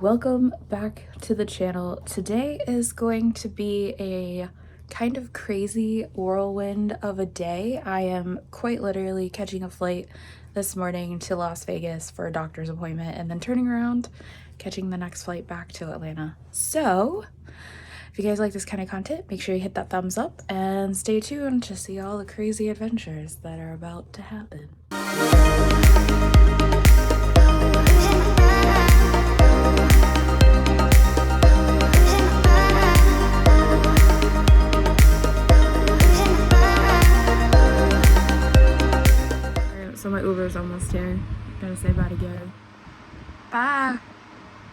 Welcome back to the channel. Today is going to be a kind of crazy whirlwind of a day. I am quite literally catching a flight this morning to Las Vegas for a doctor's appointment and then turning around, catching the next flight back to Atlanta. So if you guys like this kind of content, make sure you hit that thumbs up and stay tuned to see all the crazy adventures that are about to happen. So my Uber's almost here. Gotta say bye to Gary. Bye.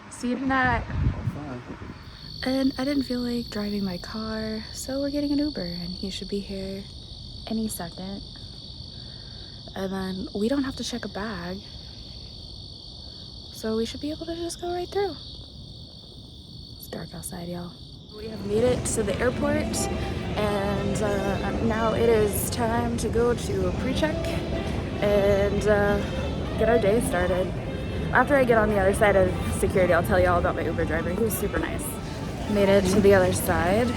See you tonight. And I didn't feel like driving my car, so we're getting an Uber, and he should be here any second. And then we don't have to check a bag, so we should be able to just go right through. It's dark outside, y'all. We have made it to the airport, and now it is time to go to a pre-check and get our day started. After I get on the other side of security, I'll tell you all about my Uber driver. He was super nice. Made it to the other side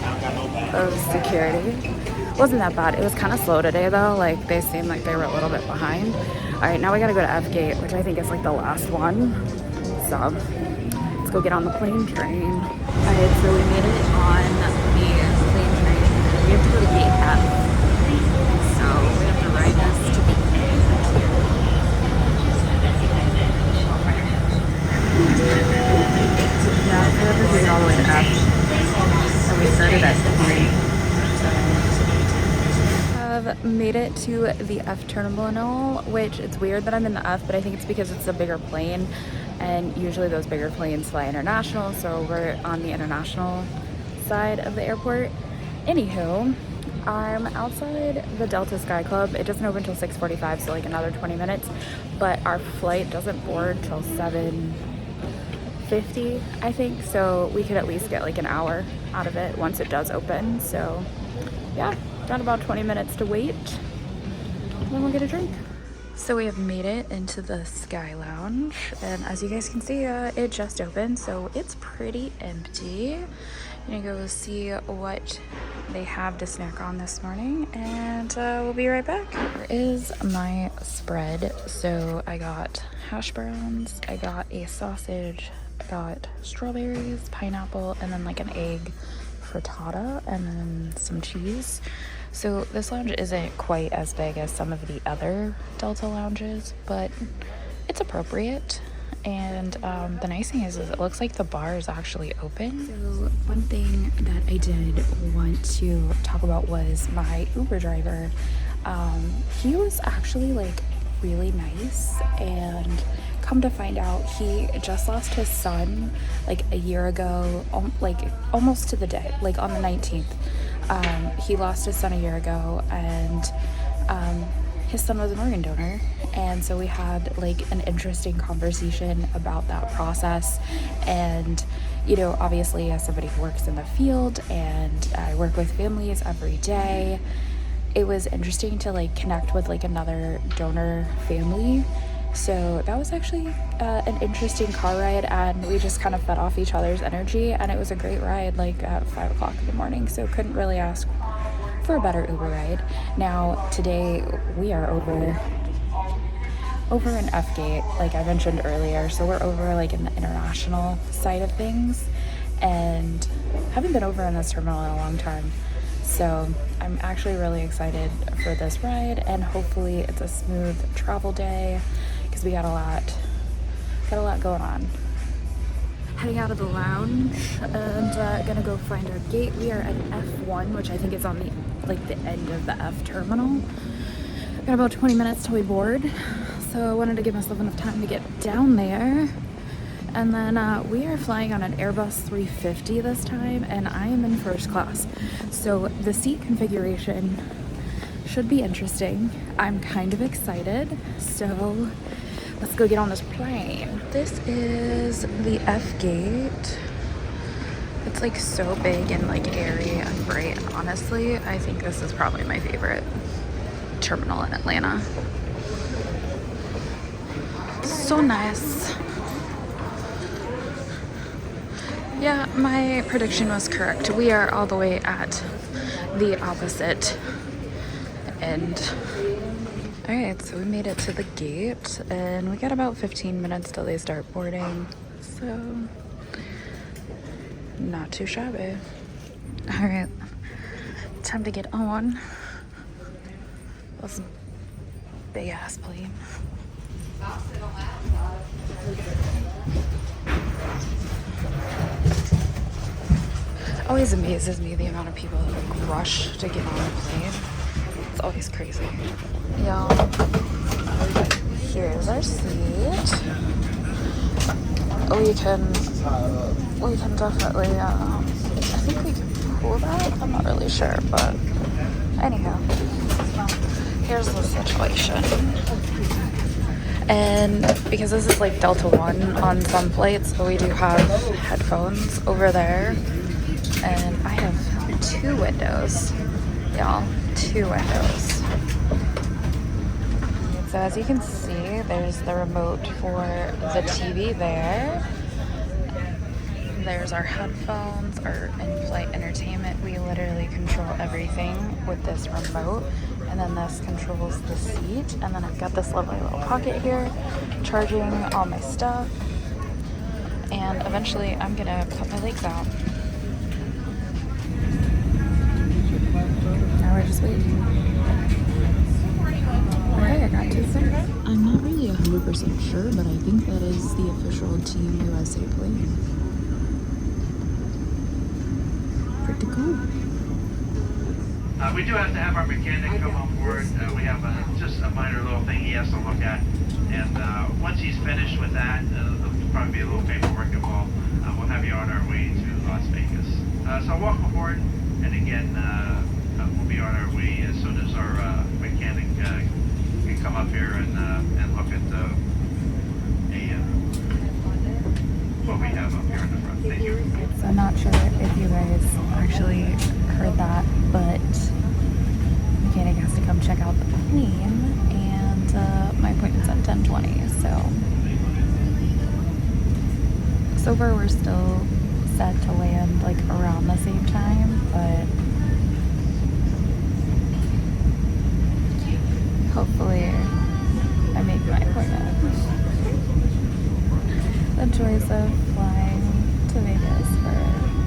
of security. Wasn't that bad. It was kind of slow today though. Like they seemed like they were a little bit behind. All right, now we gotta go to F gate, which I think is like the last one. So let's go get on the plane train. All right, so we made it on the plane train. We have to go to gate F. So we have to ride this to the yeah, we have to take all the way to F. And we started at 3. I've made it to the F terminal, which it's weird that I'm in the F, but I think it's because it's a bigger plane, and usually those bigger planes fly international, so we're on the international side of the airport. Anywho, I'm outside the Delta Sky Club. It doesn't open till 6:45, so like another 20 minutes, but our flight doesn't board till 7:50, I think, so we could at least get like an hour out of it once it does open. So yeah, got about 20 minutes to wait, and then we'll get a drink. So we have made it into the Sky Lounge, and as you guys can see, it just opened, so it's pretty empty. I'm gonna go see what they have to snack on this morning, and we'll be right back. Here is my spread. So I got hash browns, I got a sausage, I got strawberries, pineapple, and then like an egg frittata, and then some cheese. So this lounge isn't quite as big as some of the other Delta lounges, but it's appropriate. And the nice thing is it looks like the bar is actually open. So one thing that I did want to talk about was my Uber driver. He was actually like really nice, and come to find out, he just lost his son like a year ago, like almost to the day, like on the 19th. He lost his son a year ago, and his son was an organ donor, and so we had like an interesting conversation about that process. And you know, obviously as somebody who works in the field and I work with families every day, it was interesting to like connect with like another donor family. So that was actually an interesting car ride, and we just kind of fed off each other's energy, and it was a great ride, like at 5 o'clock in the morning. So couldn't really ask for a better Uber ride. Now today we are over in F gate, like I mentioned earlier. So we're over like in the international side of things, and haven't been over in this terminal in a long time. So I'm actually really excited for this ride, and hopefully it's a smooth travel day, because we got a lot going on. Heading out of the lounge and gonna go find our gate. We are at F1, which I think is on the end of the F terminal. Got about 20 minutes till we board, so I wanted to give myself enough time to get down there. And then we are flying on an Airbus 350 this time, and I am in first class, so the seat configuration should be interesting. I'm kind of excited, so let's go get on this plane. This is the F gate. It's like so big and like airy and bright. Honestly, I think this is probably my favorite terminal in Atlanta. So nice. Yeah, my prediction was correct. We are all the way at the opposite end. Alright, so we made it to the gate and we got about 15 minutes till they start boarding. So, not too shabby. Alright, time to get on this big ass plane. Always amazes me the amount of people that like rush to get on a plane. It's always crazy. Y'all, here's our seat. We can definitely, I think we can pull that. I'm not really sure, but anyhow, here's the situation. And because this is like Delta One on some flights, but we do have headphones over there. And I have 2 windows, y'all, 2 windows. So as you can see, there's the remote for the TV there. There's our headphones, our in-flight entertainment. We literally control everything with this remote. And then this controls the seat. And then I've got this lovely little pocket here, charging all my stuff. And eventually I'm gonna put my legs out. Now we're just waiting. Okay, I got 2 things. I'm not really 100% sure, but I think that is the official Team USA plane. Pretty cool. We do have to have our mechanic come on board. We have just a minor little thing he has to look at. And once he's finished with that, there'll probably be a little paperwork involved. We'll have you on our way to Las Vegas. So welcome aboard. And again, we'll be on our way as soon as our mechanic can come up here and look at what we have up here in the front. Thank you. So I'm not sure if you guys actually heard that, but mechanic has to come check out the plane, and my appointment's at 10:20. So far we're still set to land like around the same time, but hopefully I make my appointment. The choice of flying to Vegas for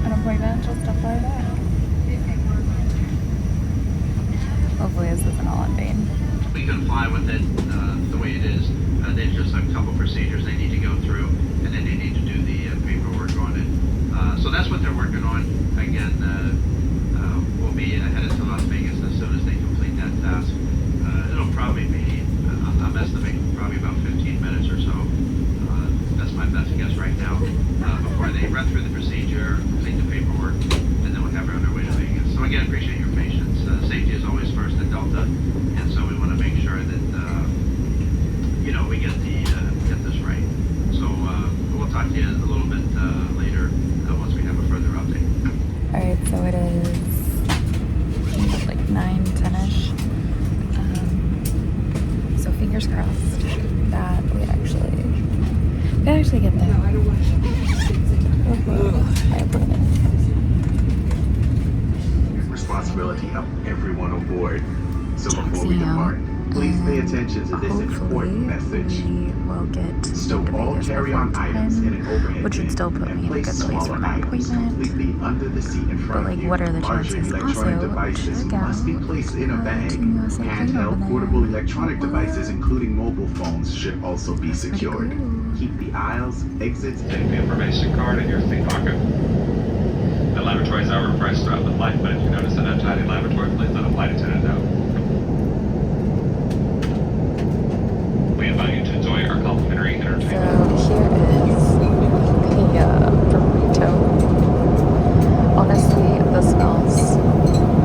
an appointment just to fly back. Hopefully this isn't all in vain. We can fly with it the way it is. There's just a couple procedures they need to go through, and then they need to do the paperwork on it. So that's what they're working on. Again, we'll be headed to Las Vegas as soon as they complete that task. It'll probably be, I'm estimating, probably about 15 minutes or so. That's my best guess right now. Before they run through the procedure, complete the paperwork, and then we'll have her on our way to Vegas. So again, appreciate your patience. Safety is always first at Delta, and so we want to make sure that we get this right. So we'll talk to you a little bit later once we have a further update. All right, so it is like 9:10ish. So fingers crossed that we actually get there. Responsibility of everyone on board. So before we depart, please pay attention to this important message. We will get Stow all carry-on items in an overhead which would still put me in a good place for my appointment. Completely under the seat in front But of you. what are the chances? Electronic Also, devices check out must be placed in a bag. Team USA plane over Handheld there. portable electronic devices, including mobile phones, should also be secured. Cool. Keep the aisles, exits, Take the information card in your seat pocket. The lavatories are refreshed throughout the flight, but if you notice an untidy lavatory, please let a flight attendant know. We invite you to enjoy our complimentary So entertainment. here is the burrito. Honestly, the smells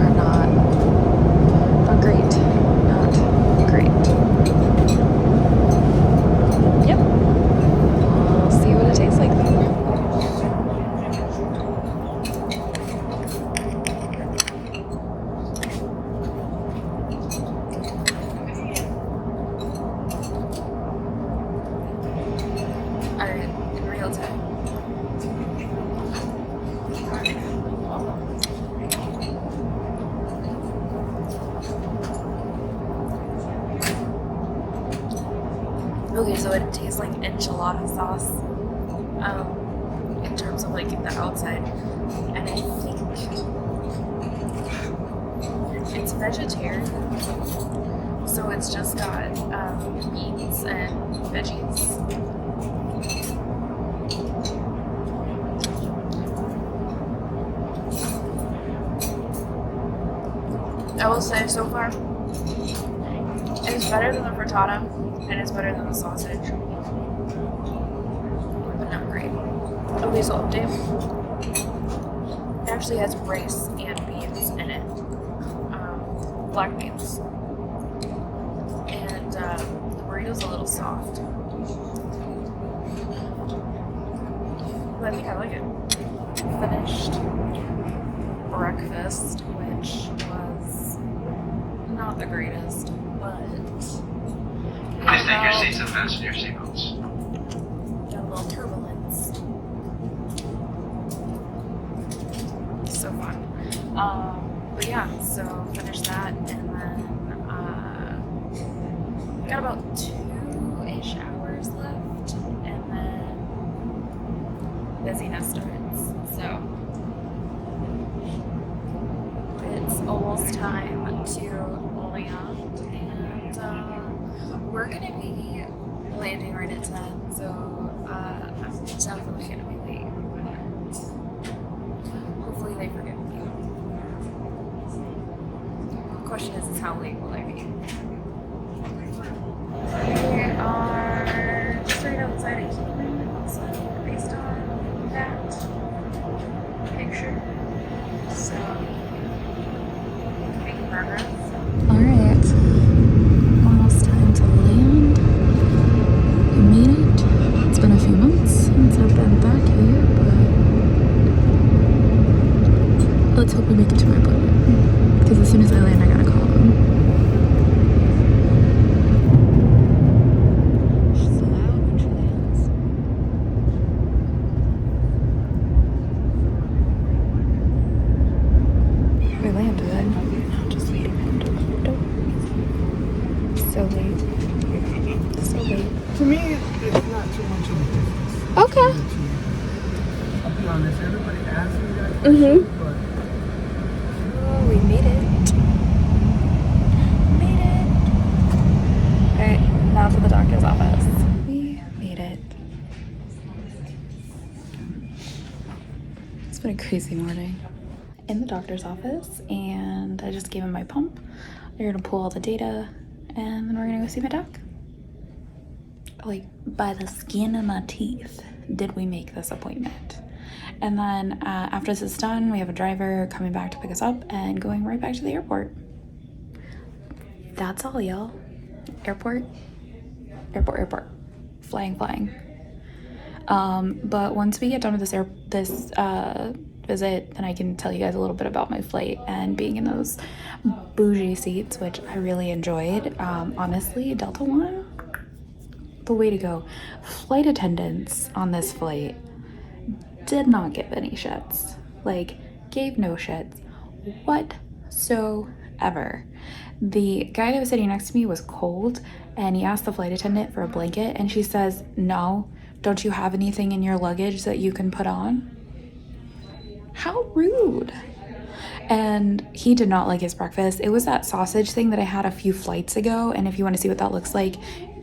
are not great. Not great. Yep. We'll see what it tastes like though. Alright, So it tastes like enchilada sauce in terms of like the outside. And I think it's vegetarian. So it's just got beans and veggies. I will say so far, it's better than the frittata and it's better than the sausage, but not great. Okay, so update. It actually has rice and beans in it, black beans, and the burrito's a little soft, but I think I like it. Finished breakfast, which was not the greatest, but Please take your seats and fasten your seatbelts. got a little turbulence. So fun. But yeah, so finished that, and then got about 2-ish hours left, and then busyness starts. So it's almost time to land, and we're gonna be landing right at 10, so I'm definitely gonna be late, but hopefully they forgive me. The question is how late will I be? We are just right outside of Keelan, also based on that picture, so making progress. Alright, almost time to land. We made it. It's been a few months since I've been back here, but let's hope we make it to my appointment, because as soon as I land I gotta call them. She's loud when she lands. We landed. Now just waiting for them to open the door. So late. So late. To me, it's not too much of a difference. Okay. I'll be honest, everybody asks me that Mhm. question, but Oh, we made it. Made it. Alright, now to the doctor's office. We made it. It's been a crazy morning. In the doctor's office, and I just gave him my pump. They're gonna pull all the data, and then we're gonna go see my doc. Like, by the skin of my teeth did we make this appointment. And then after this is done, we have a driver coming back to pick us up and going right back to the airport. That's all, y'all. Airport, airport, airport. Flying, flying. But once we get done with this visit, then I can tell you guys a little bit about my flight and being in those bougie seats, which I really enjoyed. Honestly, Delta One, the way to go. Flight attendants on this flight did not give any shits. Like, gave no shits whatsoever. The guy that was sitting next to me was cold, and he asked the flight attendant for a blanket, and she says, "No, don't you have anything in your luggage that you can put on?" How rude. And he did not like his breakfast. It was that sausage thing that I had a few flights ago, and if you want to see what that looks like,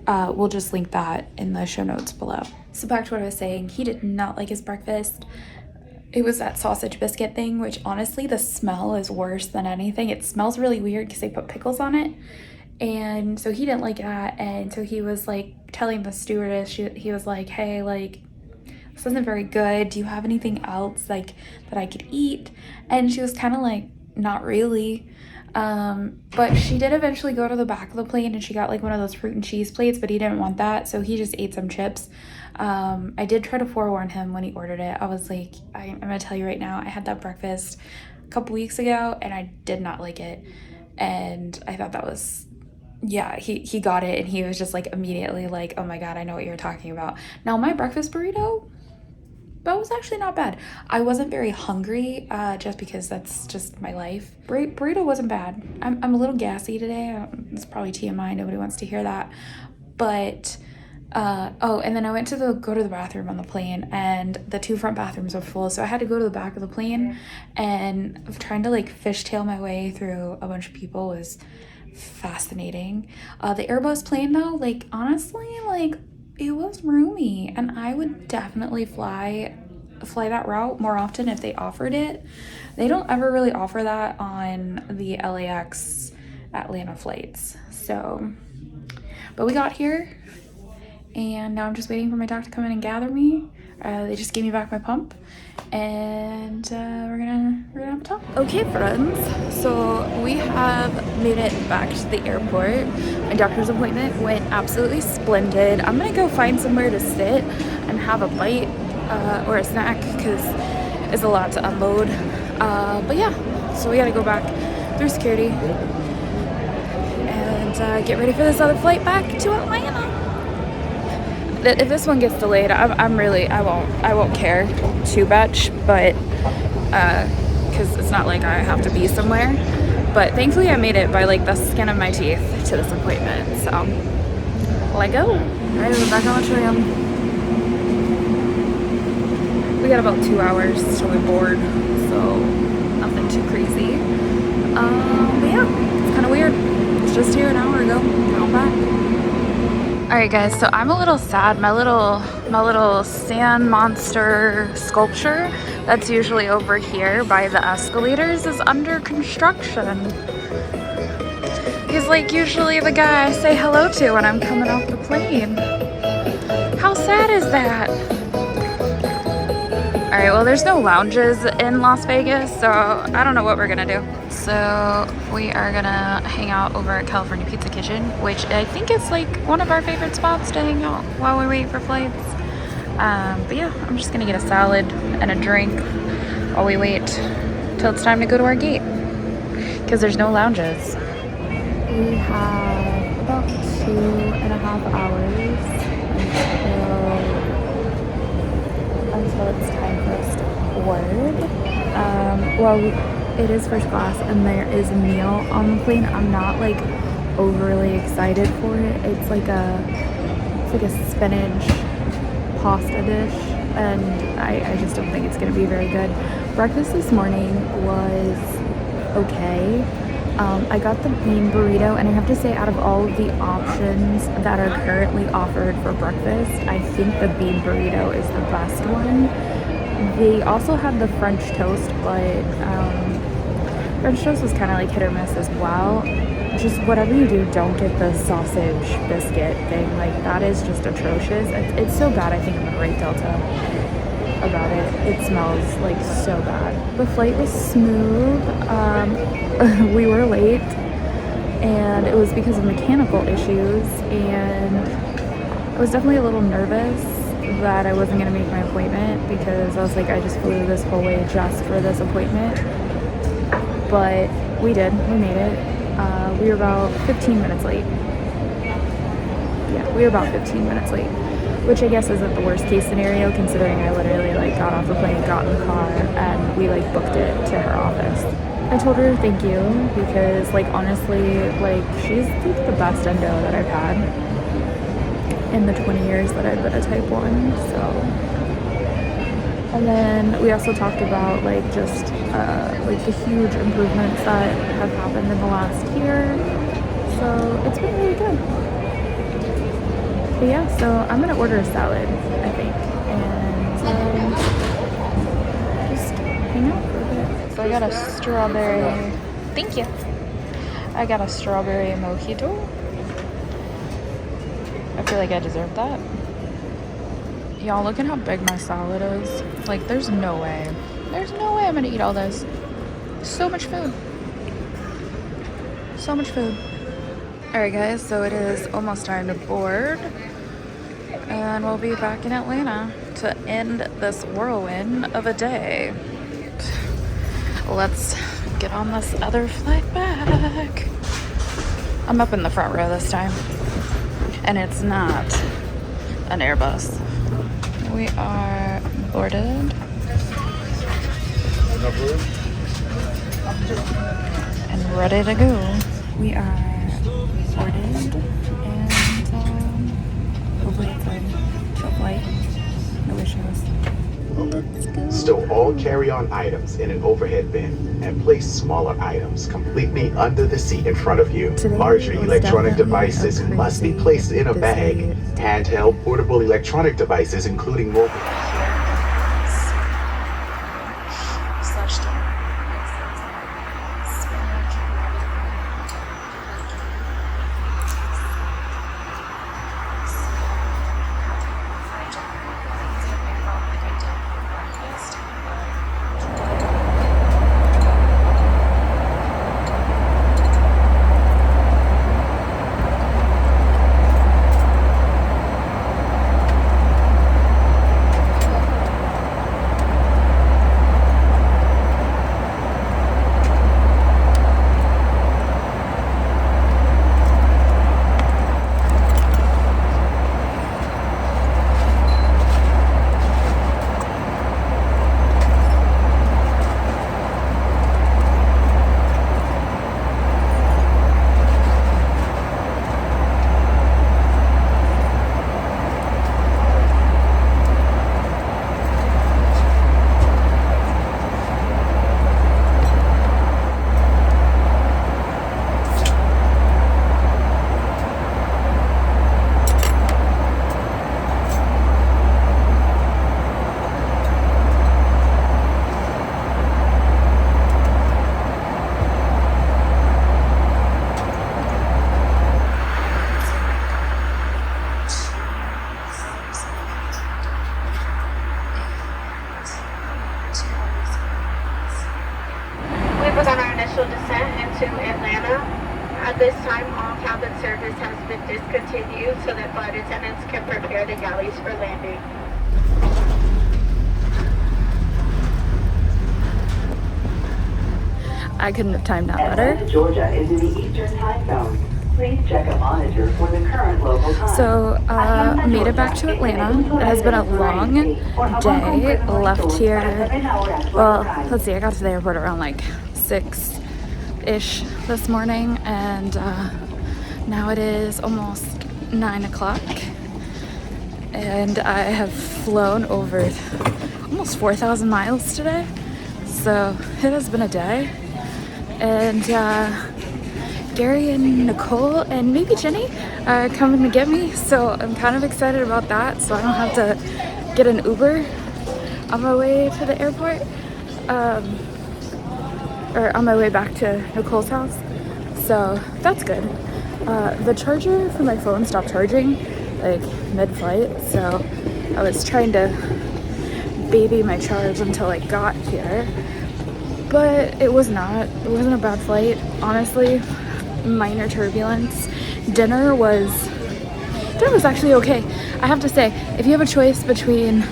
we'll just link that in the show notes below. So back to what I was saying, he did not like his breakfast. It was that sausage biscuit thing, which honestly the smell is worse than anything. It smells really weird because they put pickles on it, and so he didn't like that. And so he was like telling the stewardess, he was like, "Hey, like, this isn't very good. Do you have anything else like that I could eat?" And she was kind of like, "Not really." But she did eventually go to the back of the plane and she got like one of those fruit and cheese plates, but he didn't want that, so he just ate some chips. I did try to forewarn him when he ordered it. I was like, I'm gonna tell you right now, I had that breakfast a couple weeks ago and I did not like it. And I thought that was, yeah, he got it and he was just like immediately like, "Oh my God, I know what you're talking about." Now my breakfast burrito, that was actually not bad. I wasn't very hungry, just because that's just my life. Burrito wasn't bad. I'm a little gassy today. It's probably TMI, nobody wants to hear that. But Oh, and then I went to go to the bathroom on the plane, and the 2 front bathrooms were full, so I had to go to the back of the plane, and trying to like fishtail my way through a bunch of people was fascinating. The Airbus plane though, like honestly, like it was roomy, and I would definitely fly that route more often if they offered it. They don't ever really offer that on the LAX Atlanta flights. So, but we got here, and now I'm just waiting for my doc to come in and gather me. They just gave me back my pump, and we're gonna have a talk. Okay, friends. So we have made it back to the airport. My doctor's appointment went absolutely splendid. I'm gonna go find somewhere to sit and have a bite or a snack because it's a lot to unload. But yeah, so we gotta go back through security and get ready for this other flight back to Atlanta. If this one gets delayed, I won't care too much, but because it's not like I have to be somewhere. But thankfully I made it by like the skin of my teeth to this appointment, so let go. Alright, we're back on the tram. We got about 2 hours till we board, so nothing too crazy. But yeah, it's kind of weird. It's just here an hour ago. Now I'm back. Alright guys, so I'm a little sad. My little sand monster sculpture that's usually over here by the escalators is under construction. He's like usually the guy I say hello to when I'm coming off the plane. How sad is that? Alright, well there's no lounges in Las Vegas, so I don't know what we're gonna do. So we are gonna hang out over at California Pizza Kitchen, which I think is like one of our favorite spots to hang out while we wait for flights. But yeah, I'm just gonna get a salad and a drink while we wait till it's time to go to our gate, because there's no lounges. We have about 2.5 hours until it's time for us to board. Well, it is first class and there is a meal on the plane. I'm not like overly excited for it. It's like a spinach pasta dish, and I just don't think it's gonna be very good. Breakfast this morning was okay. I got the bean burrito, and I have to say, out of all of the options that are currently offered for breakfast, I think the bean burrito is the best one. They also had the French toast, but French toast was kind of like hit or miss as well. Just whatever you do, don't get the sausage biscuit thing. Like, that is just atrocious. It's so bad. I think I'm gonna rate Delta about it. It smells like so bad. The flight was smooth. We were late, and it was because of mechanical issues, and I was definitely a little nervous that I wasn't gonna make my appointment, because I was like, I just flew this whole way just for this appointment. But we did. We made it. We were about 15 minutes late. Yeah, we were about 15 minutes late, which I guess isn't the worst case scenario, considering I literally like got off the plane, got in the car, and we like booked it to her office. I told her thank you, because like honestly, like she's like the best endo that I've had in the 20 years that I've been a type 1. So, and then we also talked about like just like the huge improvements that have happened in the last year. So it's been really good. But yeah, so I'm gonna order a salad, I think, and just hang out for a bit. So I got a strawberry. Thank you. I got a strawberry mojito. I feel like I deserve that. Y'all, look at how big my salad is. Like, there's no way. There's no way I'm gonna eat all this. So much food. So much food. Alright guys, so it is almost time to board. And we'll be back in Atlanta to end this whirlwind of a day. Let's get on this other flight back. I'm up in the front row this time. And it's not an Airbus. We are boarded. And ready to go. We are boarded, and hopefully it's a chill flight. No issues. Let's go. Stow all carry-on items in an overhead bin and place smaller items completely under the seat in front of you. Today Larger was electronic definitely devices a must be crazy, placed in a bag. busy Handheld portable electronic devices, including mobile. begun our initial descent into Atlanta. At this time, all cabin service has been discontinued so that flight attendants can prepare the galleys for landing. I couldn't have timed that better. Atlanta, Georgia is in the Eastern Time Zone. Please check a monitor for the current local time. So, made it back to Atlanta. It has been a long day. Left here, well, let's see, I got to the airport around like 6-ish this morning, and now it is almost 9 o'clock. And I have flown over almost 4,000 miles today. So, it has been a day. And, Gary and Nicole and maybe Jenny are coming to get me, so I'm kind of excited about that, so I don't have to get an Uber on my way to the airport, or on my way back to Nicole's house, so that's good. The charger for my phone stopped charging like mid-flight, so I was trying to baby my charge until I got here, but it wasn't a bad flight, honestly. Minor turbulence. Dinner was actually okay. I have to say, if you have a choice between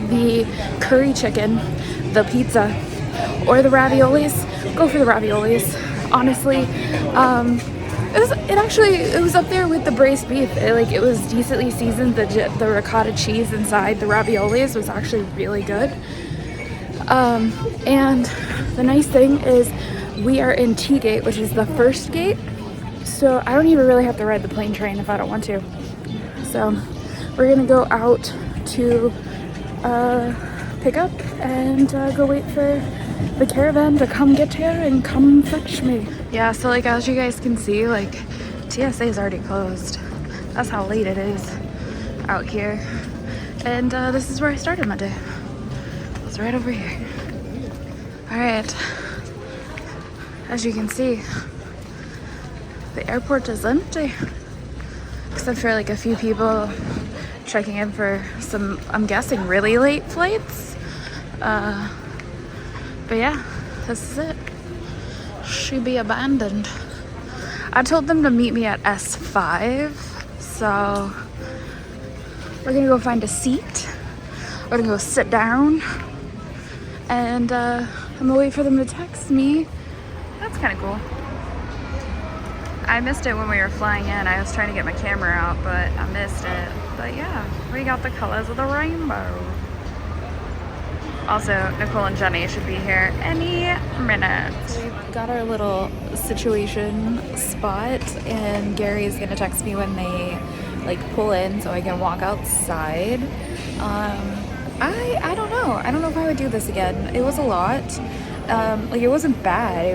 the curry chicken, the pizza, or the raviolis, go for the raviolis. Honestly, it was up there with the braised beef. It was decently seasoned. The ricotta cheese inside the raviolis was actually really good. And the nice thing is we are in T gate, which is the first gate. So I don't even really have to ride the plane train if I don't want to. So we're gonna go out to pick up and go wait for the caravan to come get here and come fetch me. Yeah, so like as you guys can see, like TSA is already closed. That's how late it is out here. And this is where I started my day. It's right over here. All right, as you can see, the airport is empty, except for like a few people checking in for some, I'm guessing, really late flights. But yeah, this is it. Should be abandoned. I told them to meet me at S5, so we're gonna go find a seat. We're gonna go sit down, and I'm gonna wait for them to text me. That's kind of cool. I missed it when we were flying in. I was trying to get my camera out, but I missed it. But yeah, we got the colors of the rainbow. Also, Nicole and Jenny should be here any minute. We got our little situation spot, and Gary is gonna text me when they like pull in so I can walk outside. I don't know. I don't know if I would do this again. It was a lot. Like it wasn't bad.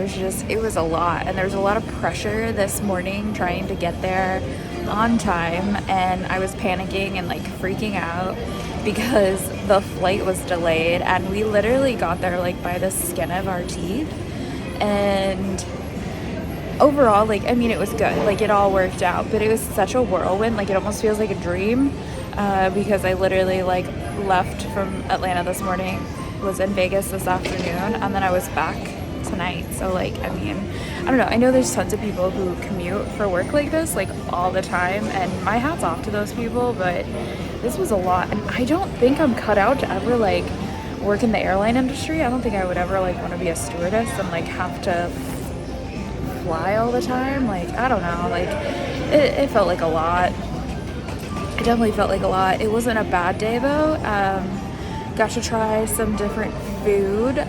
It was a lot. And there's a lot of pressure this morning trying to get there on time. And I was panicking and like freaking out because the flight was delayed. And we literally got there like by the skin of our teeth. And overall, like, I mean, it was good. Like it all worked out. But it was such a whirlwind. Like it almost feels like a dream. Because I literally like left from Atlanta this morning, was in Vegas this afternoon, and then I was back tonight. So like, I mean, I don't know. I know there's tons of people who commute for work like this, like all the time, and my hat's off to those people, but this was a lot. And I don't think I'm cut out to ever like work in the airline industry. I don't think I would ever like want to be a stewardess and like have to fly all the time. Like, I don't know, like it felt like a lot. It definitely felt like a lot. It wasn't a bad day though. Got to try some different food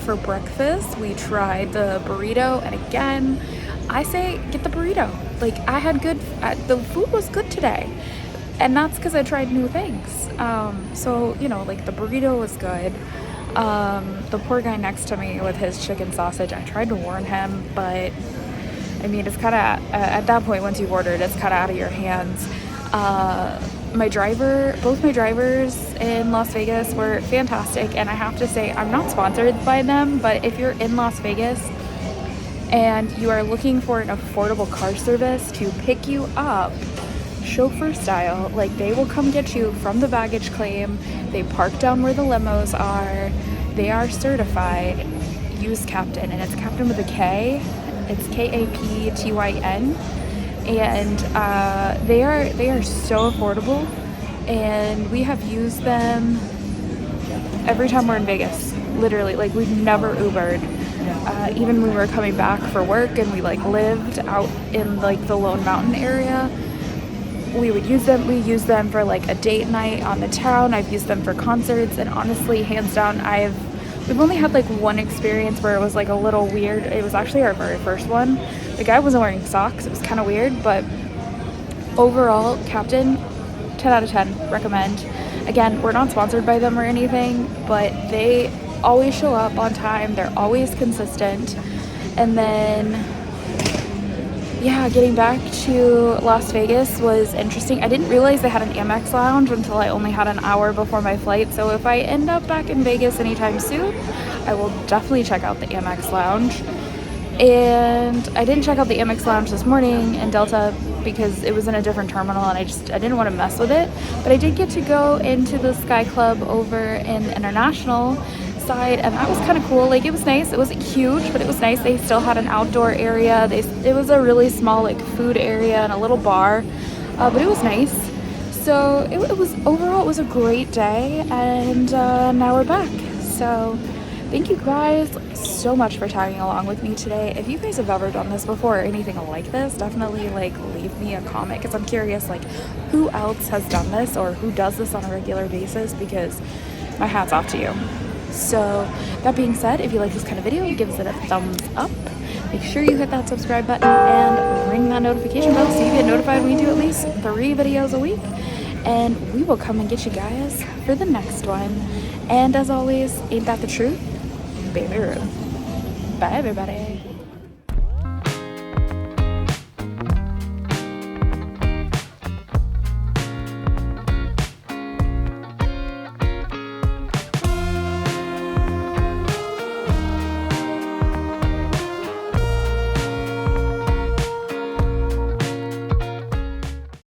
for breakfast. We tried the burrito, and again, I say get the burrito. Like I had good, the food was good today, and that's because I tried new things. So you know, like the burrito was good. The poor guy next to me with his chicken sausage, I tried to warn him, but I mean, it's kind of at that point once you've ordered, it's kind of out of your hands. Both my drivers in Las Vegas were fantastic, and I have to say I'm not sponsored by them, but if you're in Las Vegas and you are looking for an affordable car service to pick you up chauffeur style, like they will come get you from the baggage claim, they park down where the limos are, they are certified, use Captain, and it's Captain with a K, it's Kaptyn. And they are so affordable, and we have used them every time we're in Vegas. Literally, like we've never Ubered. Even when we were coming back for work and we like lived out in like the Lone Mountain area, we would use them. We use them for like a date night on the town. I've used them for concerts, and honestly, hands down, we've only had like one experience where it was like a little weird. It was actually our very first one. The guy wasn't wearing socks. It was kind of weird, but overall, Captain, 10 out of 10, recommend. Again, we're not sponsored by them or anything, but they always show up on time. They're always consistent. And then, yeah, getting back to Las Vegas was interesting. I didn't realize they had an Amex lounge until I only had an hour before my flight. So if I end up back in Vegas anytime soon, I will definitely check out the Amex lounge. And I didn't check out the Amex lounge this morning in Delta because it was in a different terminal, and I didn't want to mess with it. But I did get to go into the Sky Club over in the international side, and that was kind of cool. Like it was nice. It wasn't huge, but it was nice. They still had an outdoor area. It was a really small like food area and a little bar, but it was nice. So it was overall, it was a great day, and now we're back. So thank you guys so much for tagging along with me today. If you guys have ever done this before or anything like this, definitely like leave me a comment, because I'm curious like who else has done this or who does this on a regular basis, because my hat's off to you. So that being said, if you like this kind of video, give it a thumbs up. Make sure you hit that subscribe button and ring that notification bell so you get notified when we do at least 3 videos a week. And we will come and get you guys for the next one. And as always, ain't that the truth? Baby Roo. Bye everybody.